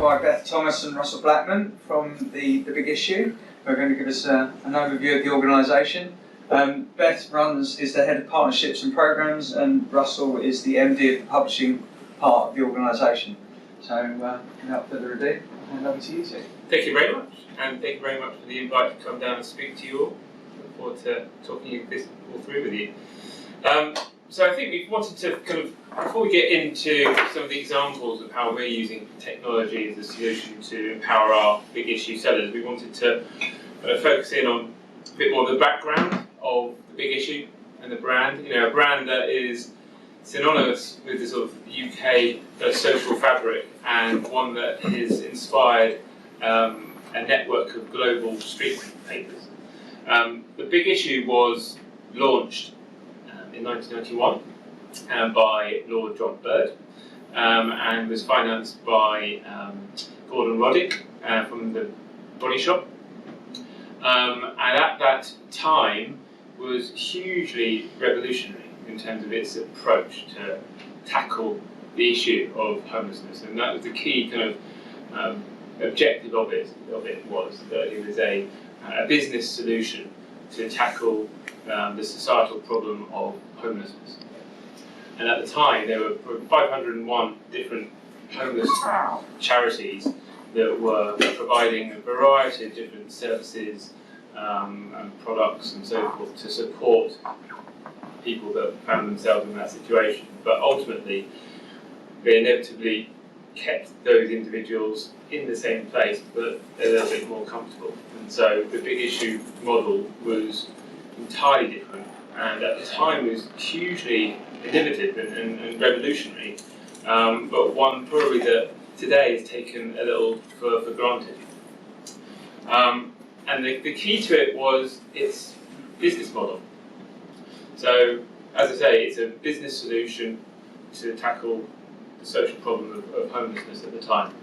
by Beth Thomas and Russell Blackman from the Big Issue, who are going to give us an overview of the organisation. Beth is the head of partnerships and programmes, and Russell is the MD of the publishing part of the organisation. So, without further ado, I'll hand over to you two. Thank you very much, and thank you very much for the invite to come down and speak to you all. Look forward to talking this all through with you. So I think we wanted to before we get into some of the examples of how we're using technology as a solution to empower our big issue sellers, we wanted to focus in on a bit more of the background of the big issue and the brand. You know, a brand that is synonymous with the sort of UK social fabric, and one that has inspired a network of global street papers. The big issue was launched in 1991 by Lord John Bird, and was financed by Gordon Roddick from the Body Shop, and at that time was hugely revolutionary in terms of its approach to tackle the issue of homelessness, and that was the key kind of objective of it was that it was a business solution to tackle the societal problem of homelessness. And at the time, there were 501 different homeless charities that were providing a variety of different services and products and so forth to support people that found themselves in that situation. But ultimately, they inevitably kept those individuals in the same place, but a little bit more comfortable. And so the big issue model was entirely different, and at the time was hugely innovative and revolutionary, but one probably that today is taken a little for granted. And the key to it was its business model. So, as I say, it's a business solution to tackle the social problem of homelessness at the time.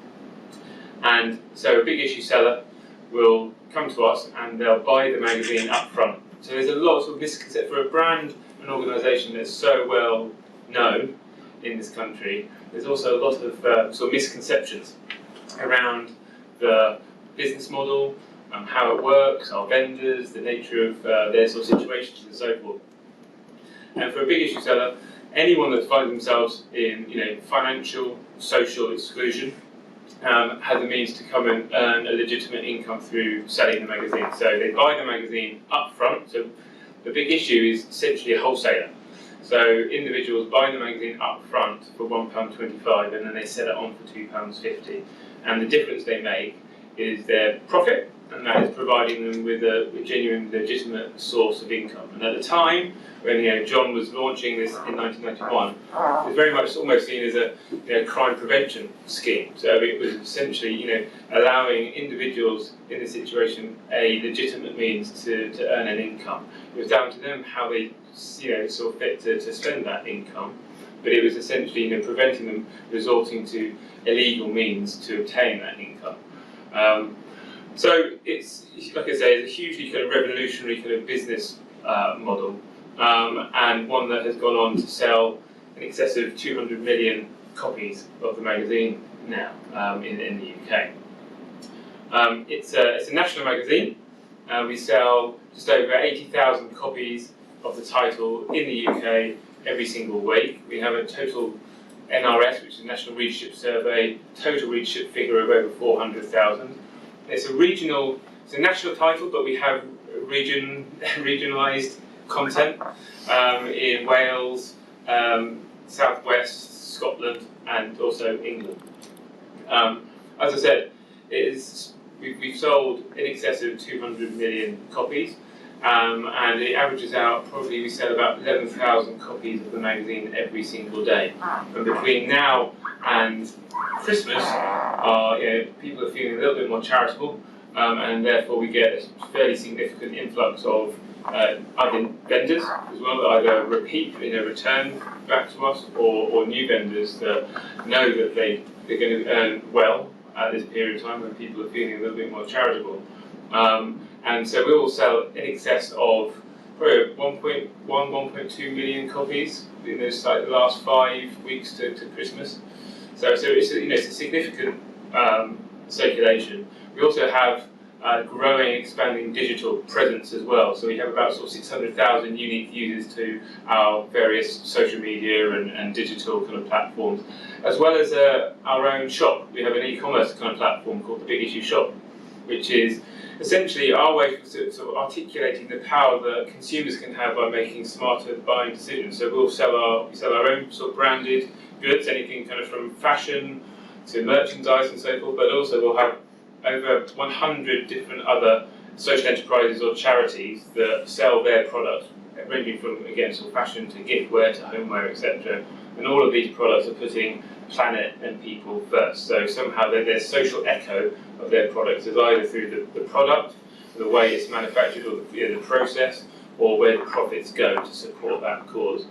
And so a big issue seller will come to us and they'll buy the magazine up front. So there's a lot of misconception for a brand, an organisation that's so well known in this country. There's also a lot of misconceptions around the business model, how it works, our vendors, the nature of their sort of situations and so forth. And for a big issue seller, anyone that finds themselves in financial, social exclusion has a means to come and earn a legitimate income through selling the magazine. So they buy the magazine up front. So the big issue is essentially a wholesaler. So individuals buy the magazine up front for £1.25 and then they sell it on for £2.50. And the difference they make is their profit, and that is providing them with a genuine, legitimate source of income. And at the time, when John was launching this in 1991, it was very much almost seen as a crime prevention scheme. So it was essentially allowing individuals in this situation a legitimate means to earn an income. It was down to them how they saw fit to spend that income, but it was essentially preventing them resorting to illegal means to obtain that income. So it's, like I say, it's a hugely kind of revolutionary kind of business model, and one that has gone on to sell in excess of 200 million copies of the magazine now in the UK. It's a national magazine. We sell just over 80,000 copies of the title in the UK every single week. We have a total NRS, which is a National Readership Survey, total readership figure of over 400,000. It's a national title, but we have regionalised content in Wales, South West, Scotland, and also England. As I said, we've sold in excess of 200 million copies, and it averages out, probably we sell about 11,000 copies of the magazine every single day. And between now and Christmas, people are feeling a little bit more charitable, and therefore we get a fairly significant influx of other vendors as well, that either return back to us, or new vendors that know that they're going to earn well at this period of time when people are feeling a little bit more charitable. And so we will sell in excess of probably 1.2 million copies in the last 5 weeks to Christmas. So it's a significant circulation. We also have growing, expanding digital presence as well. So we have about sort of 600,000 unique users to our various social media and digital kind of platforms, as well as our own shop. We have an e-commerce kind of platform called the Big Issue Shop, which is essentially our way of sort of articulating the power that consumers can have by making smarter buying decisions. So we sell our own sort of branded goods, anything kind of from fashion to merchandise and so forth, but also we'll have over 100 different other social enterprises or charities that sell their products, ranging from, again, sort of fashion to giftware to homeware, etc. And all of these products are putting planet and people first. So somehow their social echo of their products is either through the product, the way it's manufactured, or the process, or where the profits go to support that cause.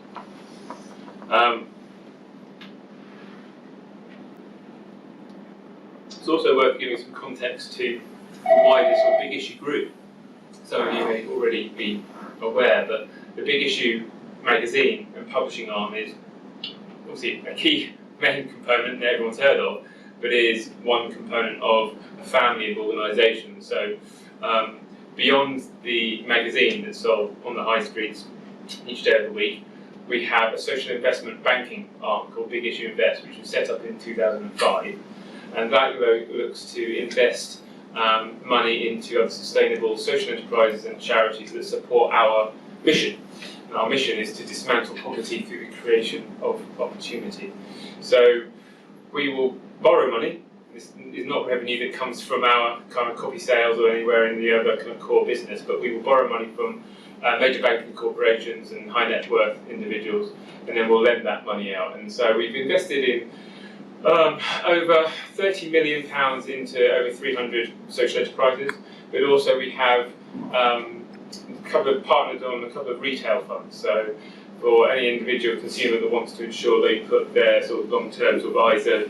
It's also worth giving some context to why this sort of Big Issue grew. Some of you may already be aware, but the Big Issue magazine and publishing arm is obviously a key main component that everyone's heard of, but is one component of a family of organisations. So beyond the magazine that's sold on the high streets each day of the week, we have a social investment banking arm called Big Issue Invest, which was set up in 2005. And that looks to invest money into other sustainable social enterprises and charities that support our mission. And our mission is to dismantle poverty through the creation of opportunity. So we will borrow money. This is not revenue that comes from our kind of copy sales or anywhere in the other kind of core business, but we will borrow money from major banking corporations and high net worth individuals, and then we'll lend that money out. And so we've invested in over £30 million into over 300 social enterprises, but also we have partnered on a couple of retail funds. So for any individual consumer that wants to ensure they put their sort of long-term sort of ISA,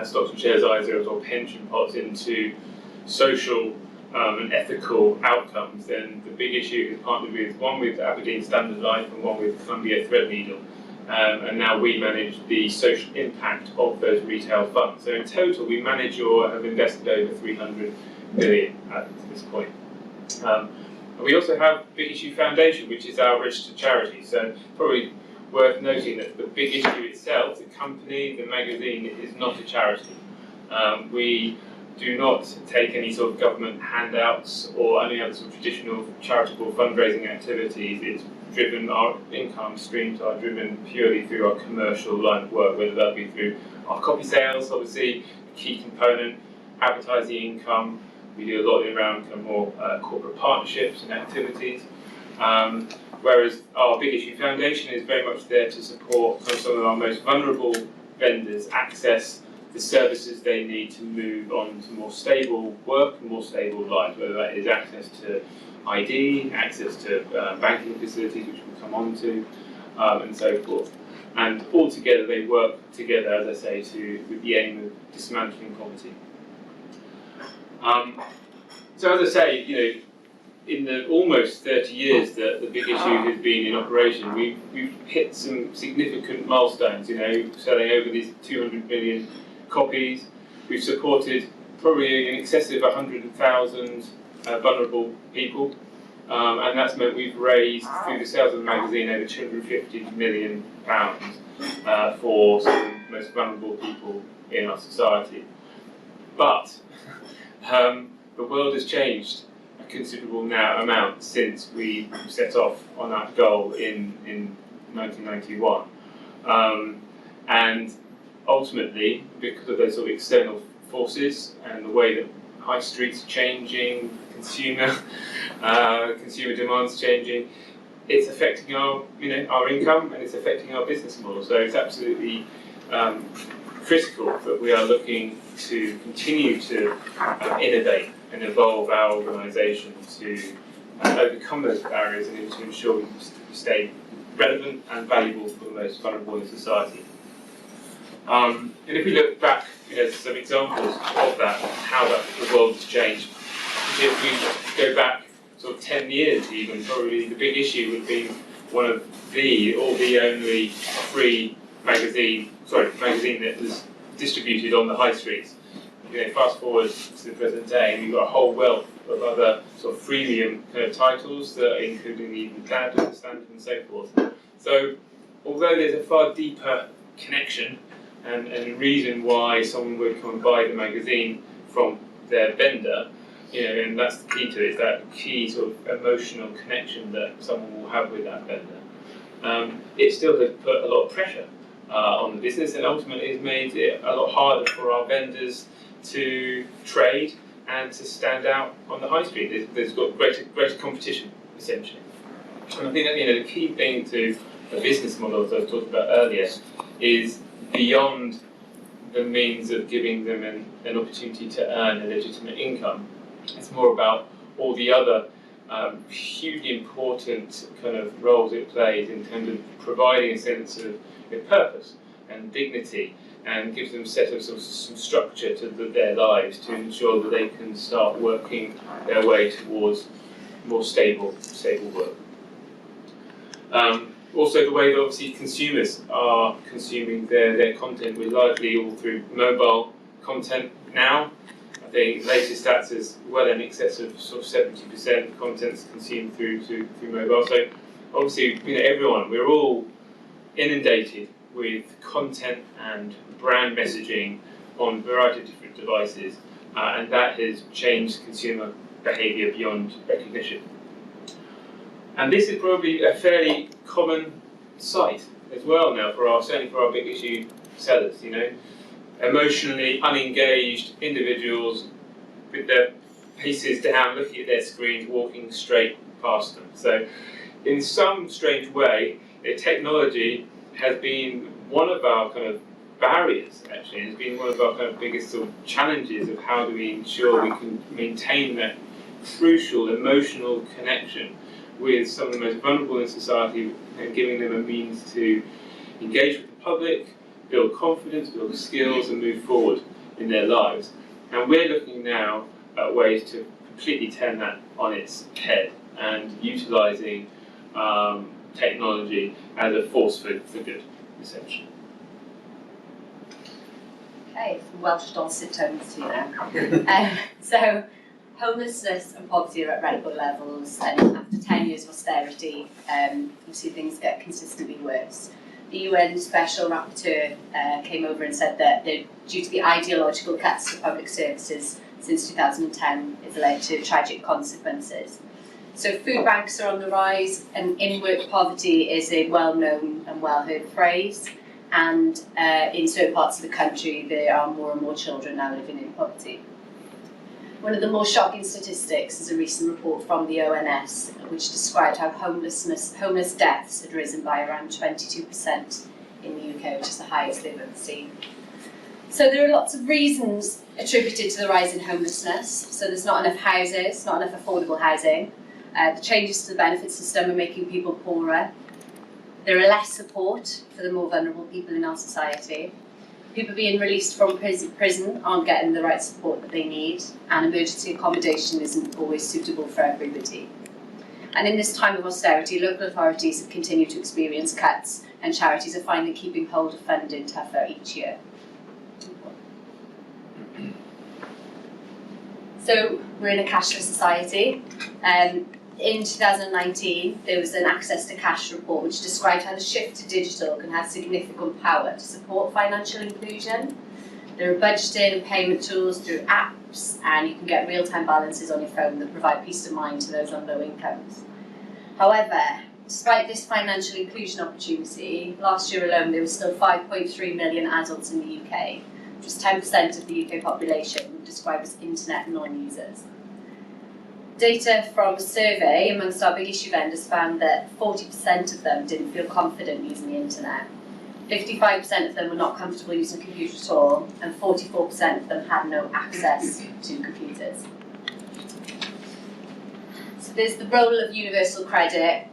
stocks and shares ISAs or pension pots into social and ethical outcomes, then the Big Issue is partnered with one with Aberdeen Standard Life and one with Columbia Threadneedle. And now we manage the social impact of those retail funds. So in total, we manage or have invested over 300 million at this point. We also have Big Issue Foundation, which is our registered charity. So probably worth noting that the Big Issue itself, the company, the magazine, is not a charity. We do not take any sort of government handouts or any other sort of traditional charitable fundraising activities. It's driven, our income streams are driven purely through our commercial line of work, whether that be through our copy sales, obviously, a key component, advertising income. We do a lot around kind of more corporate partnerships and activities. Whereas our Big Issue Foundation is very much there to support some of our most vulnerable vendors access the services they need to move on to more stable work and more stable lives, whether that is access to ID, access to banking facilities, which we'll come on to, and so forth. And all together, they work together, as I say, with the aim of dismantling poverty. So as I say, in the almost 30 years that the Big Issue has been in operation, we've hit some significant milestones, selling over these 200 million copies. We've supported probably in excess of 100,000 vulnerable people, and that's meant we've raised, through the sales of the magazine, over £250 million for some of the most vulnerable people in our society. But the world has changed a considerable amount since we set off on that goal in 1991. And ultimately, because of those sort of external forces and the way that high streets are changing, consumer demands changing, it's affecting our income and it's affecting our business model. So it's absolutely critical that we are looking to continue to innovate and evolve our organisation to overcome those barriers and to ensure we stay relevant and valuable for the most vulnerable in society. And if we look back, some examples of that, how the world has changed. If we go back sort of 10 years even, probably the Big Issue would have been one of the only free magazine that was distributed on the high streets. fast forward to the present day, and we've got a whole wealth of other sort of freemium kind of titles that are including even Dad and Standard and so forth. So, although there's a far deeper connection and reason why someone would come and buy the magazine from their vendor, and that's the key to it, is that key sort of emotional connection that someone will have with that vendor. It still has put a lot of pressure on the business, and ultimately has made it a lot harder for our vendors to trade and to stand out on the high street. There's got greater competition, essentially. And I think that the key thing to the business model that I talked about earlier is beyond the means of giving them an opportunity to earn a legitimate income. It's more about all the other hugely important kind of roles it plays in terms of providing a sense of purpose and dignity, and gives them a set of some structure to their lives to ensure that they can start working their way towards more stable work. Also, the way that obviously consumers are consuming their content, with largely all through mobile content now. I think latest stats is well in excess of sort of 70% content's consumed through mobile. So obviously, everyone, we're all inundated with content and brand messaging on a variety of different devices, and that has changed consumer behaviour beyond recognition. And this is probably a fairly common sight as well now certainly for our big issue sellers. Emotionally unengaged individuals with their faces down, looking at their screens, walking straight past them. So, in some strange way, technology has been one of our kind of barriers, actually. It's been one of our kind of biggest sort of challenges of how do we ensure we can maintain that crucial emotional connection with some of the most vulnerable in society, and giving them a means to engage with the public, build confidence, build skills, and move forward in their lives. And we're looking now at ways to completely turn that on its head, and utilising technology as a force for good, essentially. Okay, Welsh dulcet tones to you now. So, homelessness and poverty are at record levels, and after 10 years of austerity, you see things get consistently worse. The UN Special Rapporteur came over and said that due to the ideological cuts to public services since 2010, it's led to tragic consequences. So food banks are on the rise, and in-work poverty is a well-known and well-heard phrase, and in certain parts of the country there are more and more children now living in poverty. One of the more shocking statistics is a recent report from the ONS, which described how homeless deaths had risen by around 22% in the UK, which is the highest they've ever seen. So there are lots of reasons attributed to the rise in homelessness. So there's not enough houses, not enough affordable housing. The changes to the benefit system are making people poorer. There are less support for the more vulnerable people in our society. People being released from prison aren't getting the right support that they need, and emergency accommodation isn't always suitable for everybody. And in this time of austerity, local authorities have continued to experience cuts, and charities are finally keeping hold of funding tougher each year. So we're in a cashless society. In 2019, there was an Access to Cash report which described how the shift to digital can have significant power to support financial inclusion. There are budgeting and payment tools through apps, and you can get real-time balances on your phone that provide peace of mind to those on low incomes. However, despite this financial inclusion opportunity, last year alone there were still 5.3 million adults in the UK, which is 10% of the UK population described as internet non-users. Data from a survey amongst our big issue vendors found that 40% of them didn't feel confident using the internet. 55% of them were not comfortable using a computer at all, and 44% of them had no access to computers. So there's the role of universal credit,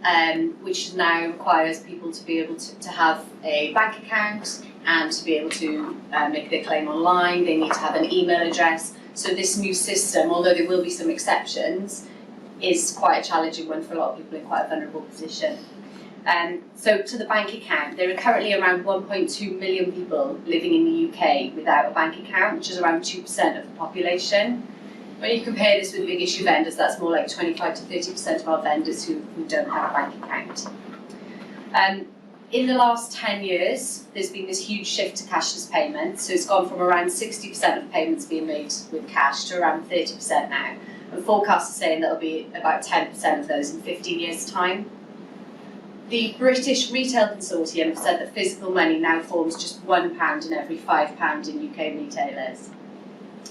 which now requires people to be able to have a bank account and to be able to make their claim online. They need to have an email address. So this new system, although there will be some exceptions, is quite a challenging one for a lot of people in quite a vulnerable position. So to the bank account, there are currently around 1.2 million people living in the UK without a bank account, which is around 2% of the population. When you compare this with big issue vendors, that's more like 25 to 30% of our vendors who don't have a bank account. In the last 10 years, there's been this huge shift to cashless payments. So it's gone from around 60% of payments being made with cash to around 30% now. And forecasts are saying that'll be about 10% of those in 15 years' time. The British Retail Consortium have said that physical money now forms just £1 in every £5 in UK retailers.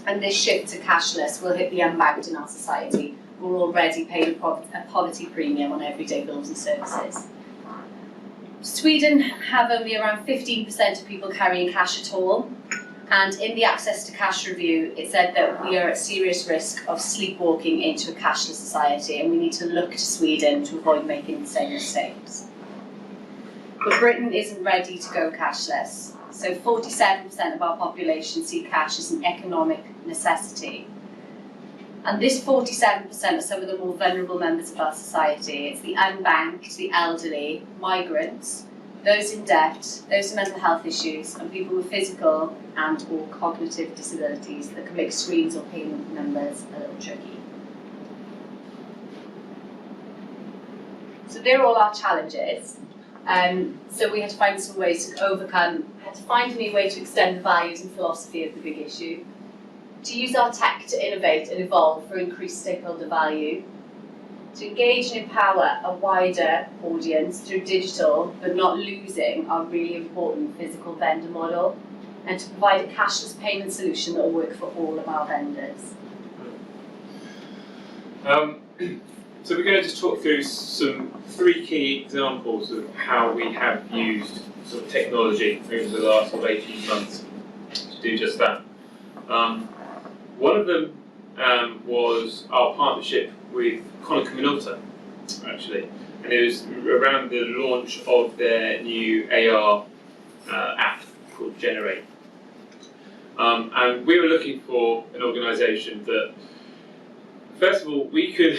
And this shift to cashless will hit the unbanked in our society, who are already paying a poverty premium on everyday bills and services. Sweden have only around 15% of people carrying cash at all, and in the Access to Cash review it said that we are at serious risk of sleepwalking into a cashless society, and we need to look to Sweden to avoid making the same mistakes. But Britain isn't ready to go cashless, so 47% of our population see cash as an economic necessity. And this 47% are some of the more vulnerable members of our society. It's the unbanked, the elderly, migrants, those in debt, those with mental health issues, and people with physical and or cognitive disabilities that can make screens or payment numbers a little tricky. So they're all our challenges. So we had to find some ways to overcome, had to find a new way to extend the values and philosophy of the big issue, to use our tech to innovate and evolve for increased stakeholder value, to engage and empower a wider audience through digital, but not losing our really important physical vendor model, and to provide a cashless payment solution that will work for all of our vendors. So we're going to just talk through three key examples of how we have used sort of technology over the last 18 months to do just that. One of them was our partnership with Konica Minolta, actually, and it was around the launch of their new AR app called Generate. And we were looking for an organisation that, first of all, we could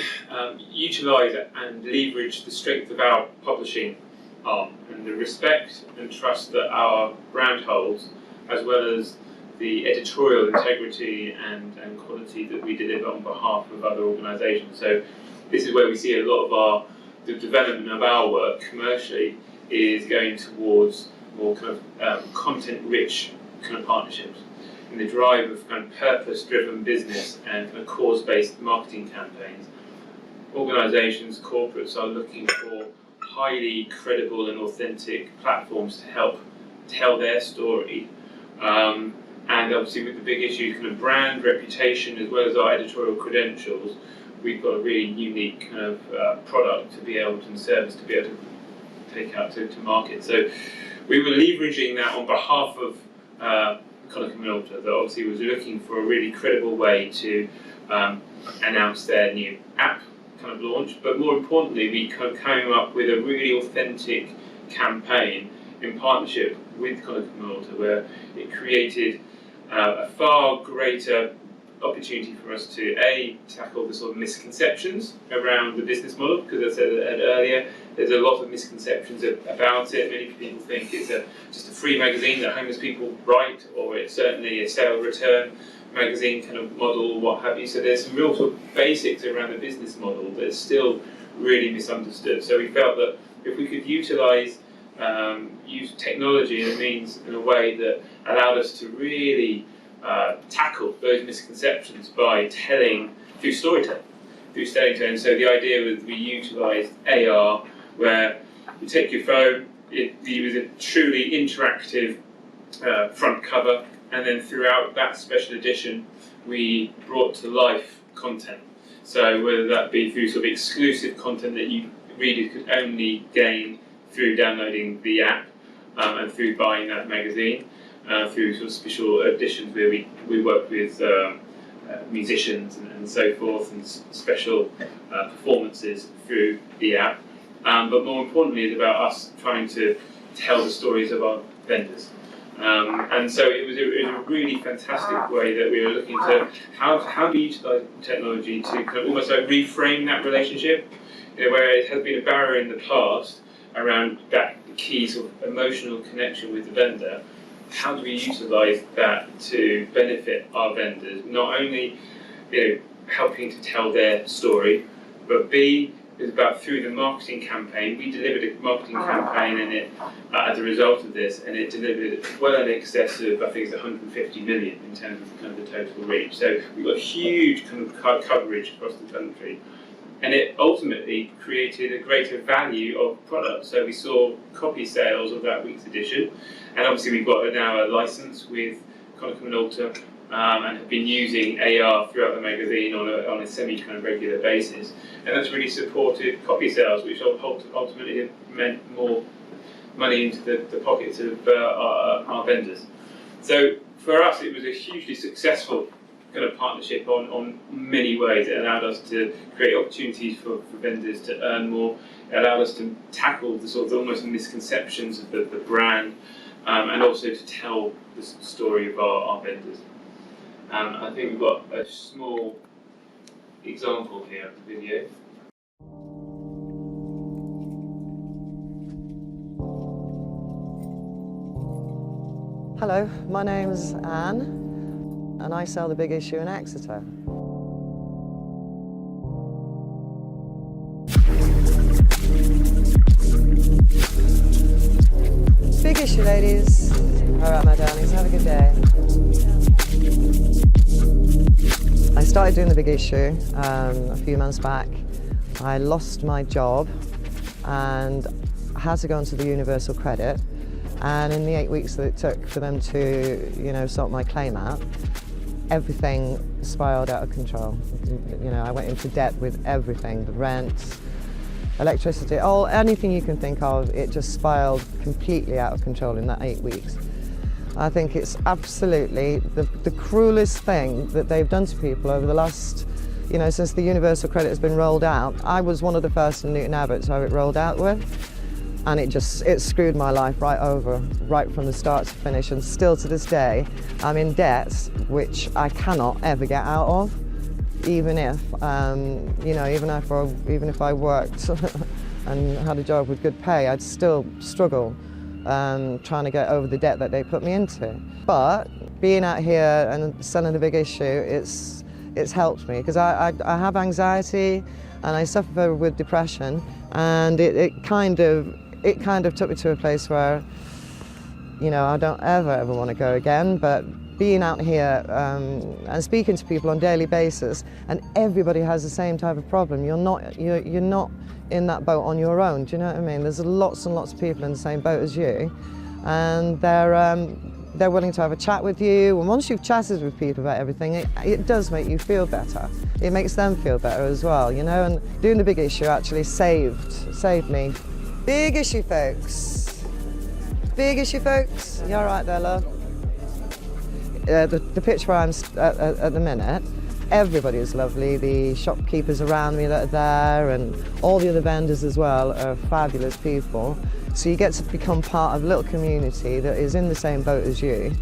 utilise and leverage the strength of our publishing arm and the respect and trust that our brand holds, as well as the editorial integrity and quality that we deliver on behalf of other organisations. So this is where we see a lot of the development of our work commercially is going towards more kind of content-rich kind of partnerships. In the drive of kind of purpose-driven business and kind of cause-based marketing campaigns, organisations, corporates are looking for highly credible and authentic platforms to help tell their story. And obviously with the big issue, kind of brand reputation as well as our editorial credentials, we've got a really unique kind of product to be able to, and service to be able to take out to market. So we were leveraging that on behalf of Konica Minolta, that obviously was looking for a really credible way to announce their new app kind of launch, but more importantly, we kind of came up with a really authentic campaign in partnership with Konica Minolta, where it created a far greater opportunity for us to tackle the sort of misconceptions around the business model, because as I said earlier, there's a lot of misconceptions about it. Many people think it's just a free magazine that homeless people write, or it's certainly a sale return magazine kind of model, what have you. So there's some real sort of basics around the business model that's still really misunderstood. So we felt that if we could use technology and means in a way that allowed us to really tackle those misconceptions by telling through storytelling. So the idea was we utilised AR, where you take your phone, it was a truly interactive front cover, and then throughout that special edition we brought to life content. So whether that be through sort of exclusive content that readers could only gain through downloading the app and through buying that magazine, through sort of special editions where we work with musicians and so forth, and special performances through the app. But more importantly, it's about us trying to tell the stories of our vendors. And so it was a really fantastic way that we were looking to how do we utilise technology to kind of almost like reframe that relationship, where it has been a barrier in the past, around that key sort of emotional connection with the vendor. How do we utilise that to benefit our vendors? Not only, helping to tell their story, but B, is about through the marketing campaign. We delivered a marketing campaign and it, as a result of this, and it delivered well in excess of, I think it's 150 million in terms of kind of the total reach. So we've got huge kind of coverage across the country. And it ultimately created a greater value of product. So we saw copy sales of that week's edition. And obviously we've got now a license with Konica Minolta and have been using AR throughout the magazine on a semi-kind of regular basis. And that's really supported copy sales, which ultimately have meant more money into the pockets of our vendors. So for us, it was a hugely successful kind of partnership on many ways. It allowed us to create opportunities for vendors to earn more. It allowed us to tackle the sort of almost misconceptions of the brand, and also to tell the story of our vendors. I think we've got a small example here of the video. Hello, my name's Anne, and I sell the Big Issue in Exeter. Big Issue, ladies. All right, my darlings, have a good day. I started doing the Big Issue a few months back. I lost my job and I had to go into the Universal Credit. And in the 8 weeks that it took for them to, sort my claim out, everything spiraled out of control. I went into debt with everything, the rent, electricity, anything you can think of. It just spiraled completely out of control in that 8 weeks. I think it's absolutely the cruelest thing that they've done to people over the last, since the Universal Credit has been rolled out. I was one of the first in Newton Abbot to have it rolled out with. And it screwed my life right over, right from the start to finish. And still to this day, I'm in debt, which I cannot ever get out of. Even if, even if I worked and had a job with good pay, I'd still struggle trying to get over the debt that they put me into. But being out here and selling the Big Issue, it's helped me because I have anxiety and I suffer with depression, and it kind of took me to a place where, I don't ever want to go again. But being out here and speaking to people on a daily basis, and everybody has the same type of problem. You're not in that boat on your own. Do you know what I mean? There's lots and lots of people in the same boat as you, and they're willing to have a chat with you. And once you've chatted with people about everything, it does make you feel better. It makes them feel better as well, And doing the Big Issue actually saved me. Big Issue, folks. Big Issue, folks. You all right there, love? The pitch where I'm at the minute, everybody is lovely. The shopkeepers around me that are there, and all the other vendors as well, are fabulous people. So you get to become part of a little community that is in the same boat as you.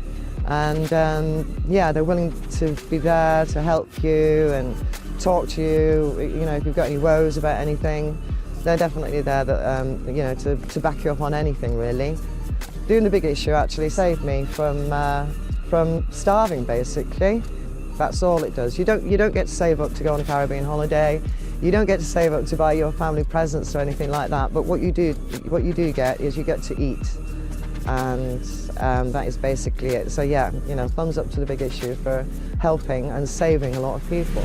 And they're willing to be there to help you and talk to you. If you've got any woes about anything, they're definitely there that, to back you up on anything, really. Doing the Big Issue actually saved me from starving, basically. That's all it does. You don't get to save up to go on a Caribbean holiday. You don't get to save up to buy your family presents or anything like that. But what you do get is you get to eat, and that is basically it. So yeah, thumbs up to the Big Issue for helping and saving a lot of people.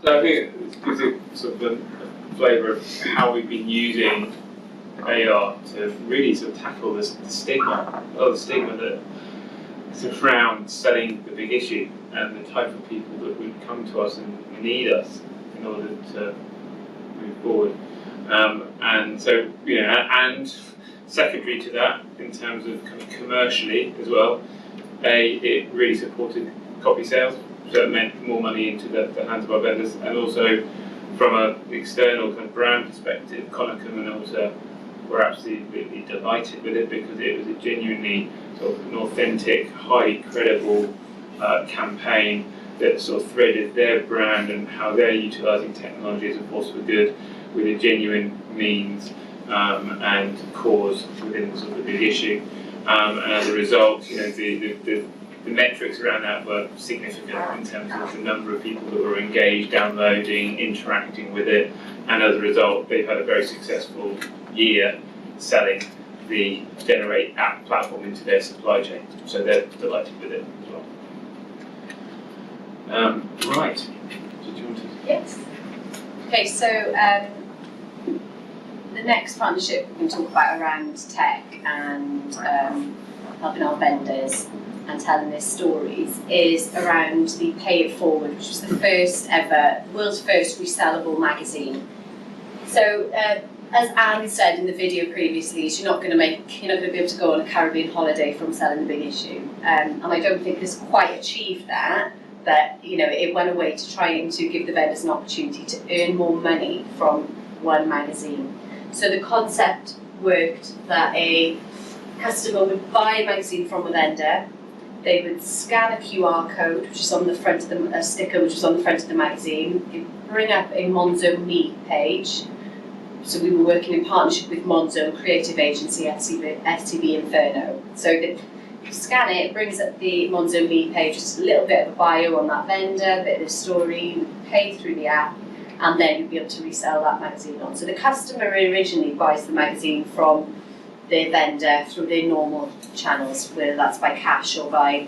So I think it gives you sort of a flavour of how we've been using AR to really sort of tackle the stigma that surrounds selling the Big Issue, and the type of people that would come to us and need us in order to move forward. And so, and secondary to that, in terms of kind of commercially as well, it really supported copy sales. So it meant more money into the hands of our vendors, and also from an external kind of brand perspective, Konica Minolta were absolutely delighted with it because it was a genuinely sort of an authentic, highly credible campaign that sort of threaded their brand and how they're utilising technology as a force for good with a genuine means and cause within the sort of the big issue. And as a result, you know, the metrics around that were significant in terms of the number of people that were engaged, downloading, interacting with it, and as a result, they've had a very successful year selling the Generate app platform into their supply chain. So they're delighted with it as well. Right. So do you want to? Yes. Okay, so the next partnership we can talk about around tech and helping our vendors and telling their stories is around the Pay It Forward, which was the first ever, world's first resellable magazine. So, as Anne said in the video previously, you're not going to be able to go on a Caribbean holiday from selling the big issue, and I don't think it's quite achieved that. But you know, it went away to trying to give the vendors an opportunity to earn more money from one magazine. So the concept worked that a customer would buy a magazine from a vendor. They would scan a QR code, which is on the front of a sticker, which was on the front of the magazine. It'd bring up a Monzo Me page. So we were working in partnership with Monzo, creative agency, FTB Inferno. So you scan it, it brings up the Monzo Me page, just a little bit of a bio on that vendor, a bit of a story, you would pay through the app, and then you'd be able to resell that magazine on. So the customer originally buys the magazine from their vendor through their normal channels, whether that's by cash or by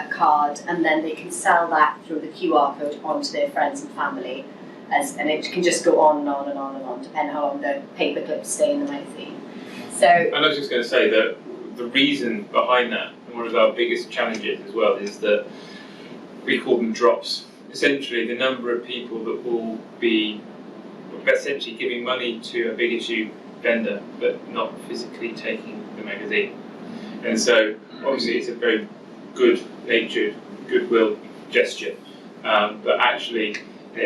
card, and then they can sell that through the QR code onto their friends and family. And it can just go on and on and on and on, depending how long the paper clips stay in the magazine. So, and I was just going to say that the reason behind that, and one of our biggest challenges as well, is that we call them drops. Essentially, the number of people that will be essentially giving money to a big issue vendor, but not physically taking the magazine. And so, obviously, it's a very good-natured, goodwill gesture, but actually,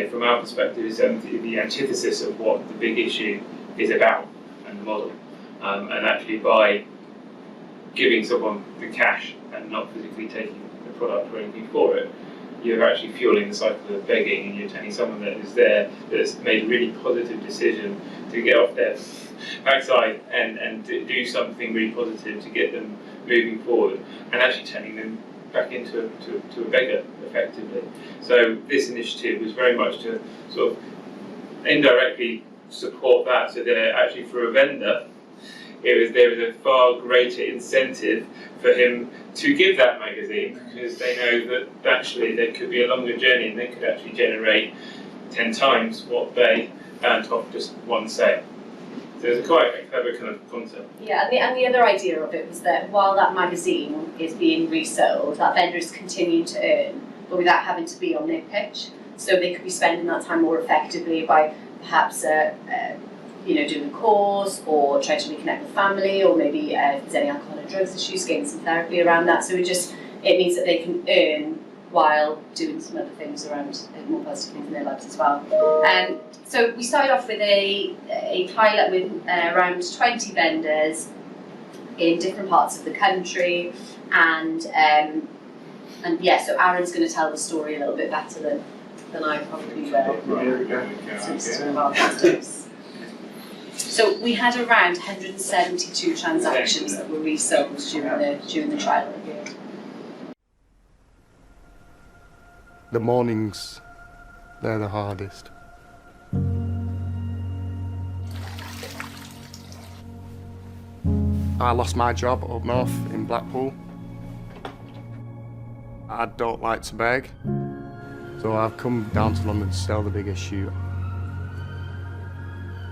from our perspective, it's the antithesis of what the big issue is about and the model. And actually, by giving someone the cash and not physically taking the product or anything for it, you're actually fueling the cycle of begging, and you're telling someone that is there that's made a really positive decision to get off their backside and do something really positive to get them moving forward, and actually turning them back into a beggar, effectively. So this initiative was very much to sort of indirectly support that, so that actually for a vendor, there was a far greater incentive for him to give that magazine, because they know that actually there could be a longer journey and they could actually generate 10 times what they earned off just one sale. So it's quite a clever kind of concept. yeah, and the other idea of it was that while that magazine is being resold, that vendor is continuing to earn, but without having to be on their pitch. So they could be spending that time more effectively by perhaps doing a course, or trying to reconnect with family, or maybe if there's any alcohol and drugs issues, getting some therapy around that. So it means that they can earn while doing some other things around more positive things in their lives as well. So we started off with a pilot with around 20 vendors in different parts of the country, and yeah, so Aaron's going to tell the story a little bit better than I probably will. So we had around 172 transactions that were resold during the trial period. The mornings, they're the hardest. I lost my job up north in Blackpool. I don't like to beg, so I've come down to London to sell the big issue.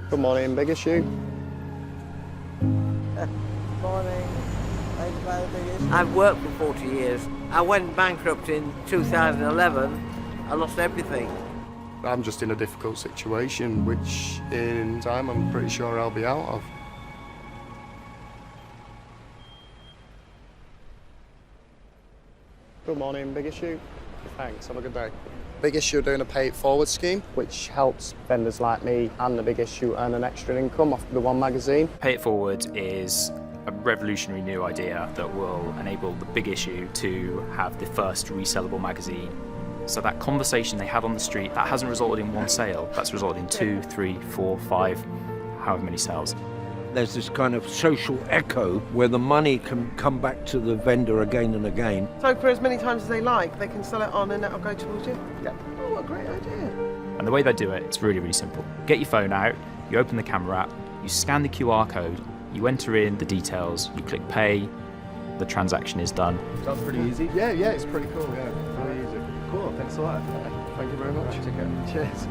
Good morning, big issue. Morning. I've worked for 40 years. I went bankrupt in 2011. I lost everything. I'm just in a difficult situation, which in time I'm pretty sure I'll be out of. Good morning, big issue. Thanks, have a good day. Big Issue are doing a pay it forward scheme, which helps vendors like me and the Big Issue earn an extra income off the one magazine. Pay it forward is a revolutionary new idea that will enable the Big Issue to have the first resellable magazine. So that conversation they had on the street, that hasn't resulted in one sale, that's resulted in 2, 3, 4, 5, however many sales. There's this kind of social echo where the money can come back to the vendor again and again. So for as many times as they like, they can sell it on and it'll go towards you? Yeah. Oh, what a great idea. And the way they do it, it's really, really simple. Get your phone out, you open the camera app, you scan the QR code, you enter in the details, you click pay, the transaction is done. That's pretty easy. Yeah, it's pretty cool, yeah. Really easy. Cool, thanks a lot. Thank you very much. Cheers.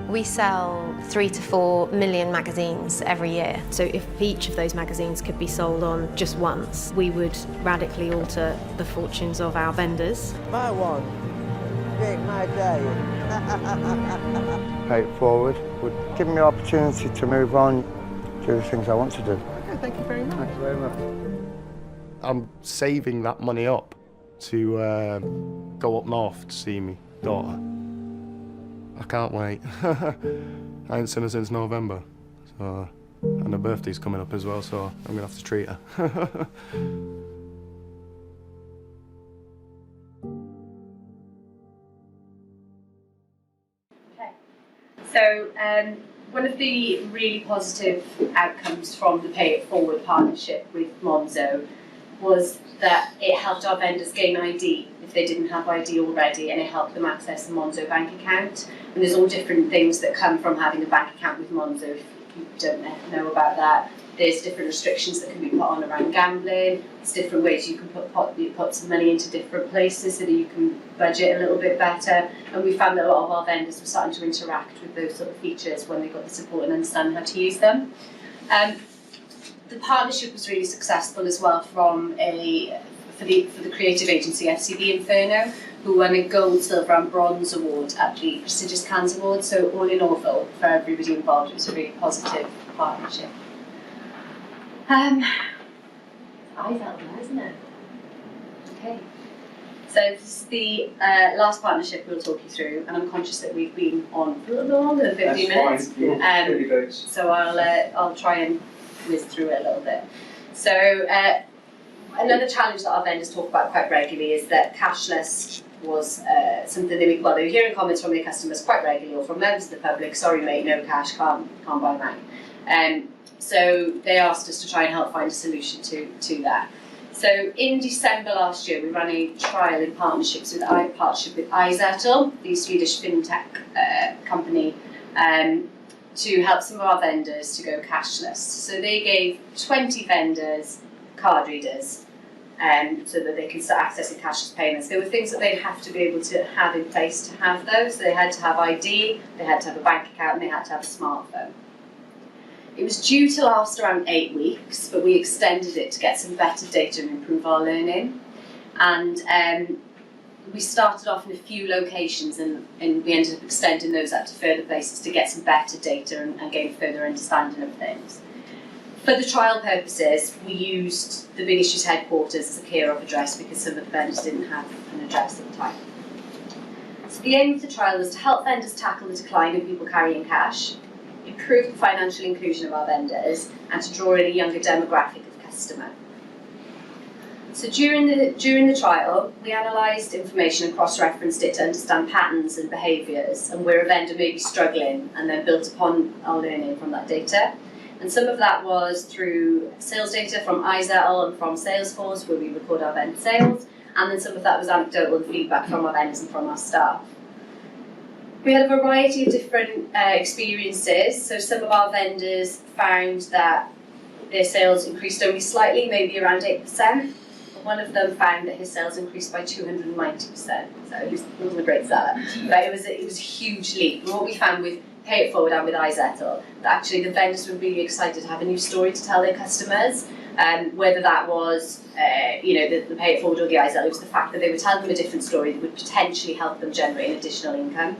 We sell 3 to 4 million magazines every year. So if each of those magazines could be sold on just once, we would radically alter the fortunes of our vendors. My one. Make my day. Pay it forward would give me the opportunity to move on, do the things I want to do. Okay, thank you very much. Thank you very much. I'm saving that money up to go up north to see me daughter. I can't wait. I ain't seen her since November, so, and her birthday's coming up as well, so I'm gonna have to treat her. So one of the really positive outcomes from the Pay It Forward partnership with Monzo was that it helped our vendors gain ID if they didn't have ID already, and it helped them access the Monzo bank account. And there's all different things that come from having a bank account with Monzo. If you don't know about that, there's different restrictions that can be put on around gambling. There's different ways you can put some money into different places so that you can budget a little bit better. And we found that a lot of our vendors were starting to interact with those sort of features when they got the support and understand how to use them. The partnership was really successful as well for the creative agency FCB Inferno, who won a gold, silver and bronze award at the prestigious Cannes Awards. So all in all, for everybody involved, it was a really positive partnership. I felt that, isn't it? Okay. So this is the last partnership we'll talk you through, and I'm conscious that we've been on for a little bit longer than 15 minutes. Fine. So I'll try and whiz through it a little bit. So another challenge that our vendors talk about quite regularly is that cashless was something they were hearing comments from their customers quite regularly, or from members of the public, sorry mate, no cash, can't buy mine. So they asked us to try and help find a solution to that. So in December last year, we ran a trial in partnership with WCIT, the Swedish fintech company, to help some of our vendors to go cashless. So they gave 20 vendors card readers so that they can start accessing cashless payments. There were things that they'd have to be able to have in place to have those. So they had to have ID, they had to have a bank account, and they had to have a smartphone. It was due to last around 8 weeks, but we extended it to get some better data and improve our learning. And we started off in a few locations, and we ended up extending those out to further places to get some better data and gain further understanding of things. For the trial purposes, we used the Big Issue's headquarters as a care-of address because some of the vendors didn't have an address at the time. So the aim of the trial was to help vendors tackle the decline in people carrying cash, improve the financial inclusion of our vendors, and to draw in a younger demographic of customer. So during the trial, we analysed information and cross-referenced it to understand patterns and behaviours and where a vendor may be struggling, and then built upon our learning from that data. And some of that was through sales data from iZettle and from Salesforce, where we record our vendor sales, and then some of that was anecdotal and feedback from our vendors and from our staff. We had a variety of different experiences. So some of our vendors found that their sales increased only slightly, maybe around 8%. One of them found that his sales increased by 290%. So it wasn't a great seller, but it was a huge leap. And what we found with Pay It Forward and with iZettle, that actually the vendors were really excited to have a new story to tell their customers. Whether that was the Pay It Forward or the iZettle, it was the fact that they were telling them a different story that would potentially help them generate an additional income.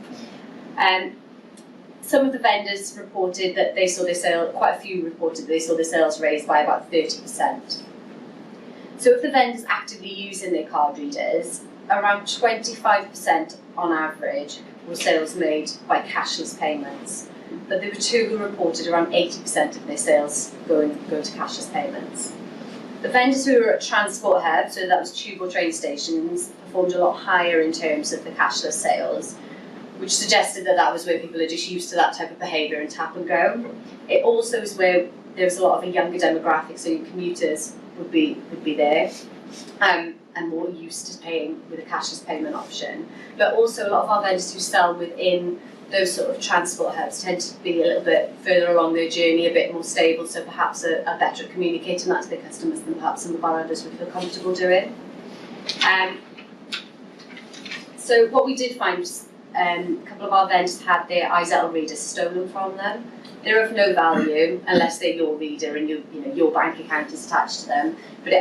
Some of the vendors reported that they saw their sales, quite a few reported that they saw their sales raised by about 30%. So if the vendors actively using their card readers, around 25% on average were sales made by cashless payments. But there were 2 who reported around 80% of their sales going to cashless payments. The vendors who were at transport hubs, so that was tube or train stations, performed a lot higher in terms of the cashless sales, which suggested that was where people are just used to that type of behaviour and tap and go. It also is where there was a lot of a younger demographic, so your commuters would be there, and more used to paying with a cashless payment option. But also a lot of our vendors who sell within those sort of transport hubs tend to be a little bit further along their journey, a bit more stable, so perhaps are better at communicating that to their customers than perhaps some of our others would feel comfortable doing. So what we did find was a couple of our vendors had their iZettle readers stolen from them. They're of no value unless they're your reader and your bank account is attached to them. But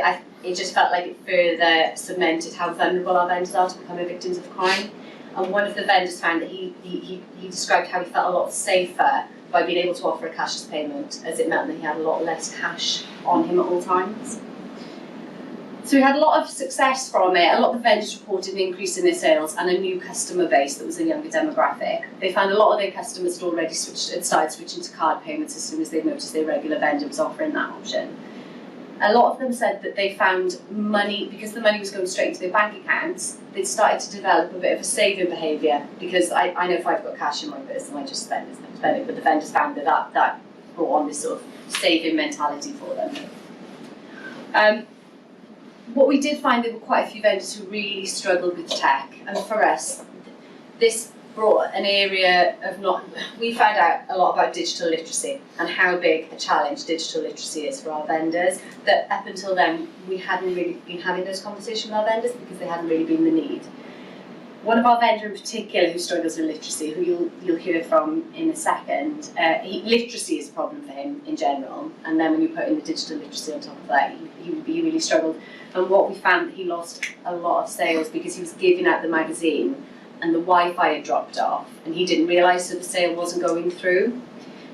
it just felt like it further cemented how vulnerable our vendors are to becoming victims of crime. And one of the vendors found that he described how he felt a lot safer by being able to offer a cashless payment, as it meant that he had a lot less cash on him at all times. So we had a lot of success from it. A lot of the vendors reported an increase in their sales and a new customer base that was a younger demographic. They found a lot of their customers had already started switching to card payments as soon as they noticed their regular vendor was offering that option. A lot of them said that they found money, because the money was going straight into their bank accounts, they'd started to develop a bit of a saving behaviour, because I know if I've got cash in my purse and I just spend it, but the vendors found that brought on this sort of saving mentality for them. What we did find, there were quite a few vendors who really struggled with tech, and for us, this brought an area of we found out a lot about digital literacy and how big a challenge digital literacy is for our vendors, that up until then we hadn't really been having those conversations with our vendors because they hadn't really been the need. One of our vendors in particular who struggles with literacy, who you'll hear from in a second, literacy is a problem for him in general, and then when you put in the digital literacy on top of that, he really struggled. And what we found, that he lost a lot of sales because he was giving out the magazine and the Wi-Fi had dropped off, and he didn't realise that the sale wasn't going through.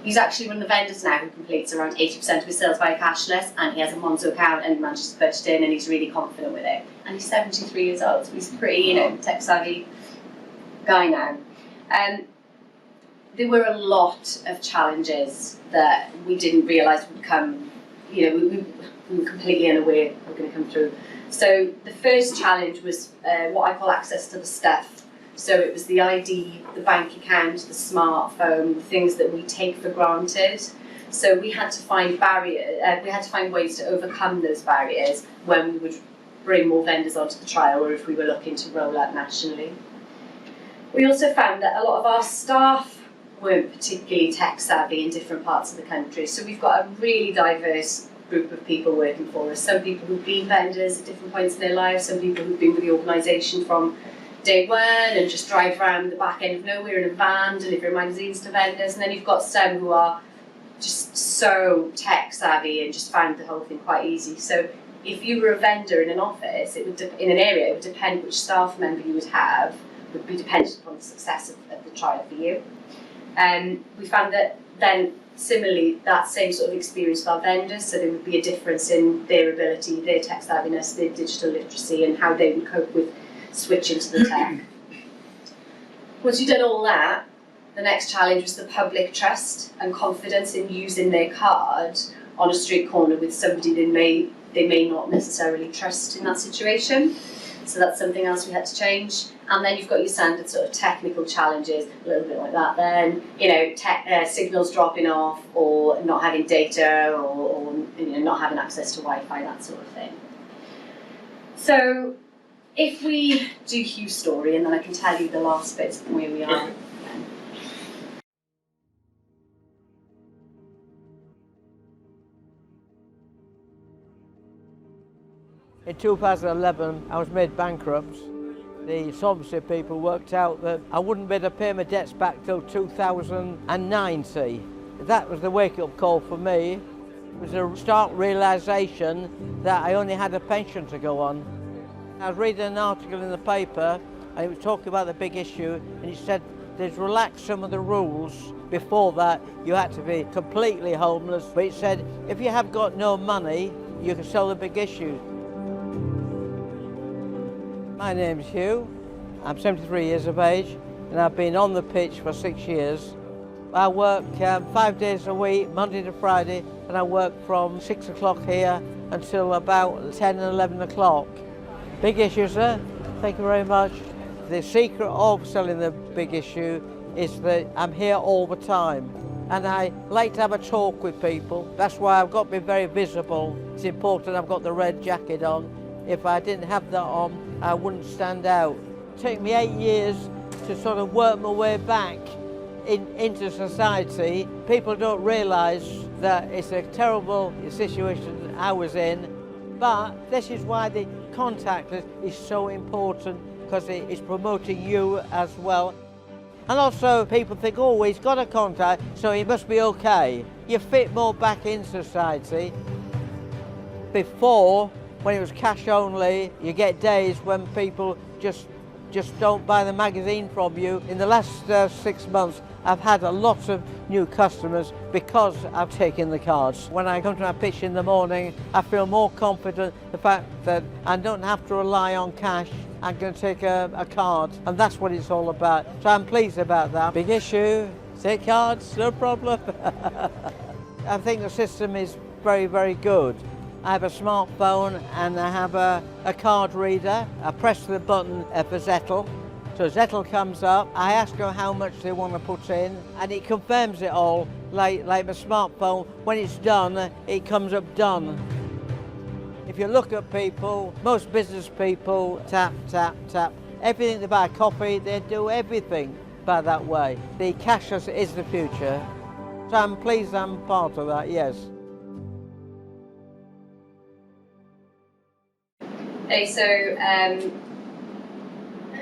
He's actually one of the vendors now who completes around 80% of his sales via cashless, and he has a Monzo account and manages to budget in, and he's really confident with it. And he's 73 years old, so he's a pretty, tech-savvy guy now. There were a lot of challenges that we didn't realise would come, we were completely unaware were going to come through. So the first challenge was what I call access to the stuff. So it was the ID, the bank account, the smartphone, the things that we take for granted. So we had to find ways to overcome those barriers when we would bring more vendors onto the trial, or if we were looking to roll out nationally. We also found that a lot of our staff weren't particularly tech savvy in different parts of the country. So we've got a really diverse group of people working for us. Some people who've been vendors at different points in their lives, some people who've been with the organisation from day one and just drive around the back end of nowhere in a van delivering magazines to vendors, and then you've got some who are just so tech savvy and just found the whole thing quite easy. So if you were a vendor in an office, in an area, it would depend which staff member you would have, would be dependent upon the success of the trial for you. We found that then similarly that same sort of experience with our vendors, so there would be a difference in their ability, their tech savviness, their digital literacy, and how they would cope with switching to the tech. Once you've done all that, the next challenge was the public trust and confidence in using their card on a street corner with somebody they may not necessarily trust in that situation. So that's something else we had to change. And then you've got your standard sort of technical challenges, a little bit like that then, signals dropping off, or not having data, or not having access to Wi-Fi, that sort of thing. So if we do Hugh's story, and then I can tell you the last bits of where we are. In 2011, I was made bankrupt. The solvency people worked out that I wouldn't be able to pay my debts back till 2090. That was the wake-up call for me. It was a stark realisation that I only had a pension to go on. I was reading an article in the paper, and it was talking about the big issue, and it said they'd relaxed some of the rules. Before that, you had to be completely homeless, but it said if you have got no money, you can sell the big issue. My name's Hugh. I'm 73 years of age. and I've been on the pitch for 6 years. I work 5 days a week, Monday to Friday, and I work from 6 o'clock here until about 10 and 11 o'clock. Big issue, sir. Thank you very much. The secret of selling the big issue is that I'm here all the time. And I like to have a talk with people. That's why I've got to be very visible. It's important I've got the red jacket on. If I didn't have that on, I wouldn't stand out. It took me 8 years to sort of work my way back into society. People don't realise that it's a terrible situation I was in, but this is why the contact is so important, because it's promoting you as well. And also people think, oh, he's got a contact, so he must be okay. You fit more back in society. Before, when it was cash only, you get days when people just don't buy the magazine from you. In the last 6 months, I've had a lot of new customers because I've taken the cards. When I come to my pitch in the morning, I feel more confident, the fact that I don't have to rely on cash. I'm going to take a card, and that's what it's all about. So I'm pleased about that. Big issue, take cards, no problem. I think the system is very, very good. I have a smartphone and I have a card reader. I press the button for Zettel. So Zettel comes up, I ask them how much they want to put in, and it confirms it all, like my smartphone. When it's done, it comes up done. If you look at people, most business people tap, tap, tap. Everything they buy, coffee, they do everything by that way. The cashless is the future. So I'm pleased I'm part of that, yes. Okay, so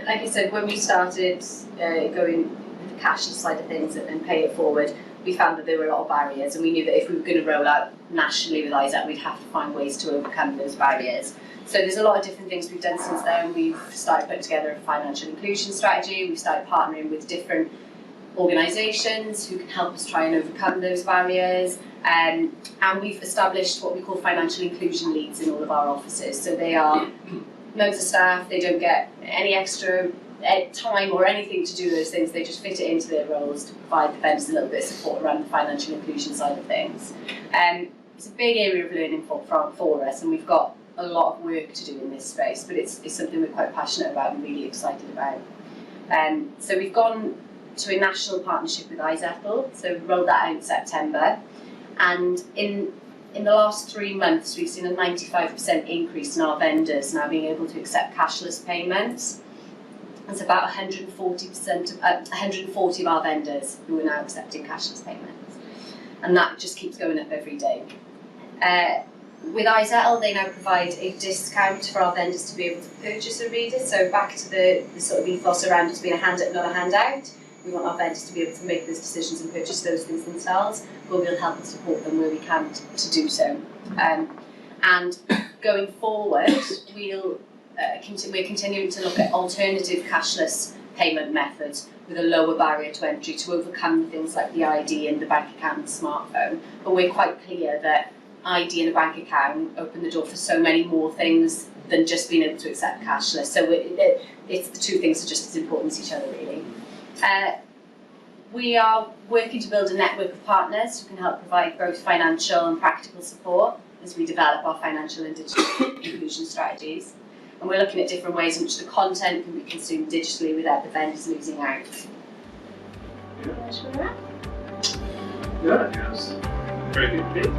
like I said, when we started going the cashless side of things and pay it forward, we found that there were a lot of barriers, and we knew that if we were going to roll out nationally with ISAT, we'd have to find ways to overcome those barriers. So there's a lot of different things we've done since then. We've started putting together a financial inclusion strategy. We've started partnering with different organisations who can help us try and overcome those barriers. And we've established what we call financial inclusion leads in all of our offices. So they are members of staff, they don't get any extra time or anything to do those things, they just fit it into their roles to provide the vendors a little bit of support around the financial inclusion side of things. It's a big area of learning for us, and we've got a lot of work to do in this space, but it's something we're quite passionate about and really excited about. So we've gone to a national partnership with iZettle, so we rolled that out in September, and in the last 3 months we've seen a 95% increase in our vendors now being able to accept cashless payments. It's about 140 of our vendors who are now accepting cashless payments, and that just keeps going up every day. With iZettle, they now provide a discount for our vendors to be able to purchase a reader. So back to the sort of ethos around us being a hand up, not a handout. We want our vendors to be able to make those decisions and purchase those things themselves, but we'll help and support them where we can to do so. And going forward, we're continuing to look at alternative cashless payment methods with a lower barrier to entry to overcome things like the ID and the bank account and the smartphone. But we're quite clear that ID and a bank account open the door for so many more things than just being able to accept cashless. So it's the two things are just as important as each other, really. We are working to build a network of partners who can help provide both financial and practical support as we develop our financial and digital inclusion strategies. And we're looking at different ways in which the content can be consumed digitally without the vendors losing out. Yeah, yes. Very good bit.